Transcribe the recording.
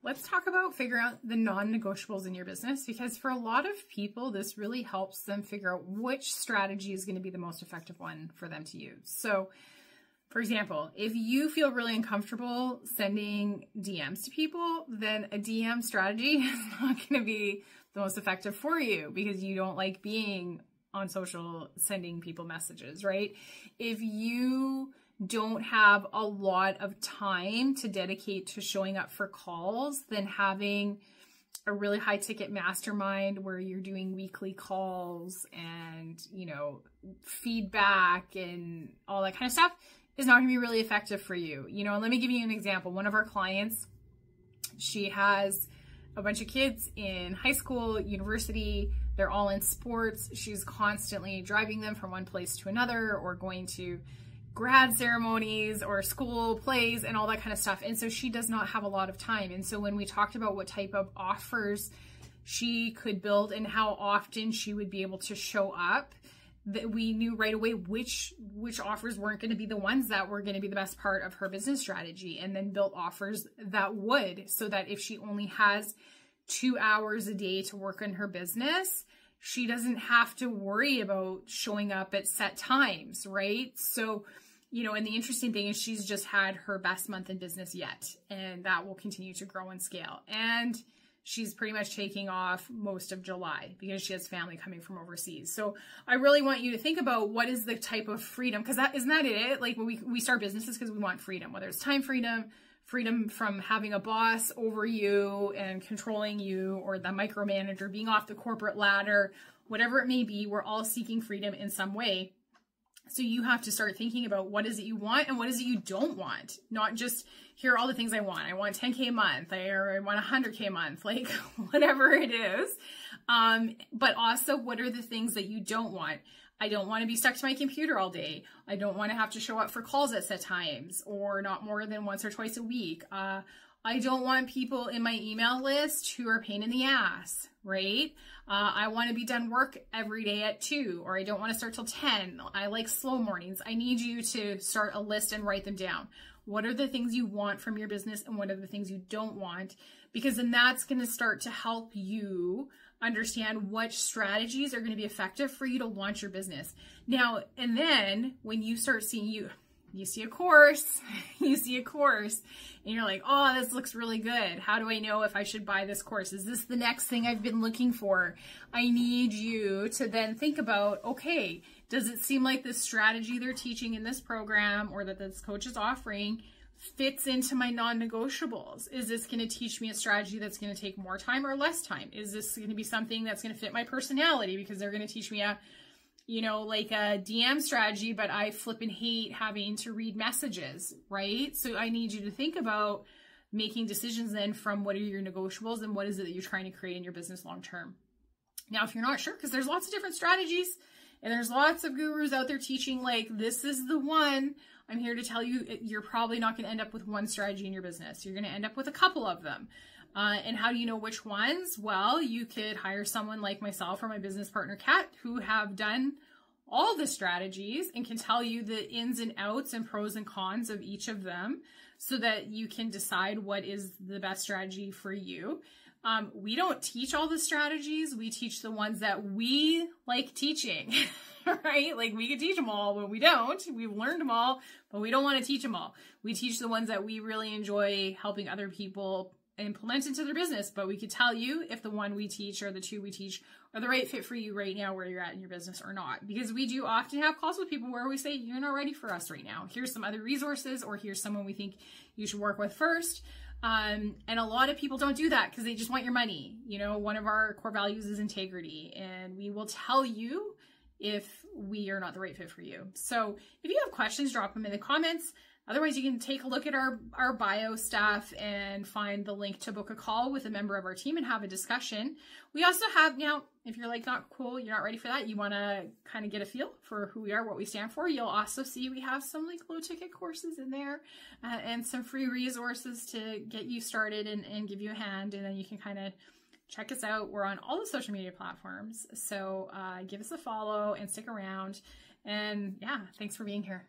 let's talk about figuring out the non-negotiables in your business, because for a lot of people, this really helps them figure out which strategy is going to be the most effective one for them to use. So, for example, if you feel really uncomfortable sending DMs to people, then a DM strategy is not going to be the most effective for you because you don't like being on social sending people messages, right? If you don't have a lot of time to dedicate to showing up for calls, then having a really high ticket mastermind where you're doing weekly calls and, you know, feedback and all that kind of stuff is not gonna be really effective for you. You know, and let me give you an example. One of our clients, she has a bunch of kids in high school, university, they're all in sports. She's constantly driving them from one place to another or going to grad ceremonies or school plays and all that kind of stuff. And so she does not have a lot of time. And so when we talked about what type of offers she could build and how often she would be able to show up, that we knew right away which offers weren't going to be the ones that were going to be the best part of her business strategy, and then built offers that would, so that if she only has 2 hours a day to work on her business, she doesn't have to worry about showing up at set times, right? So, you know, and the interesting thing is she's just had her best month in business yet, and that will continue to grow and scale. And she's pretty much taking off most of July because she has family coming from overseas. So I really want you to think about what is the type of freedom, because isn't that it? Like when we start businesses because we want freedom, whether it's time freedom, freedom from having a boss over you and controlling you, or the micromanager, being off the corporate ladder, whatever it may be, we're all seeking freedom in some way. So you have to start thinking about what is it you want and what is it you don't want. Not just, here are all the things I want. I want 10K a month, or I want 100K a month, like whatever it is. But also, what are the things that you don't want? I don't want to be stuck to my computer all day. I don't want to have to show up for calls at set times or not more than once or twice a week. I don't want people in my email list who are a pain in the ass, right? I want to be done work every day at 2, or I don't want to start till 10. I like slow mornings. I need you to start a list and write them down. What are the things you want from your business and what are the things you don't want? Because then that's going to start to help you understand which strategies are going to be effective for you to launch your business. Now, and then when you start seeing you see a course, and you're like, oh, this looks really good. How do I know if I should buy this course? Is this the next thing I've been looking for? I need you to then think about, okay, does it seem like the strategy they're teaching in this program or that this coach is offering fits into my non-negotiables? Is this going to teach me a strategy that's going to take more time or less time? Is this going to be something that's going to fit my personality because they're going to teach me a, you know, like a DM strategy, but I flippin' hate having to read messages, right? So I need you to think about making decisions then from what are your negotiables and what is it that you're trying to create in your business long-term. Now, if you're not sure, because there's lots of different strategies and there's lots of gurus out there teaching like, this is the one, I'm here to tell you, you're probably not going to end up with one strategy in your business. You're going to end up with a couple of them. And how do you know which ones? Well, you could hire someone like myself or my business partner, Kat, who have done all the strategies and can tell you the ins and outs and pros and cons of each of them so that you can decide what is the best strategy for you. We don't teach all the strategies. We teach the ones that we like teaching, right? Like we could teach them all, but we don't. We've learned them all, but we don't want to teach them all. We teach the ones that we really enjoy helping other people implement into their business, but we could tell you if the one we teach or the two we teach are the right fit for you right now where you're at in your business or not. Because we do often have calls with people where we say, you're not ready for us right now. Here's some other resources, or here's someone we think you should work with first. And a lot of people don't do that because they just want your money. You know, one of our core values is integrity, and we will tell you if we are not the right fit for you. So if you have questions, drop them in the comments. Otherwise, you can take a look at our bio stuff and find the link to book a call with a member of our team and have a discussion. We also have, now, if you're like, not cool, you're not ready for that, you want to kind of get a feel for who we are, what we stand for, you'll also see we have some like low ticket courses in there and some free resources to get you started and give you a hand. And then you can kind of check us out. We're on all the social media platforms. So give us a follow and stick around. And yeah, thanks for being here.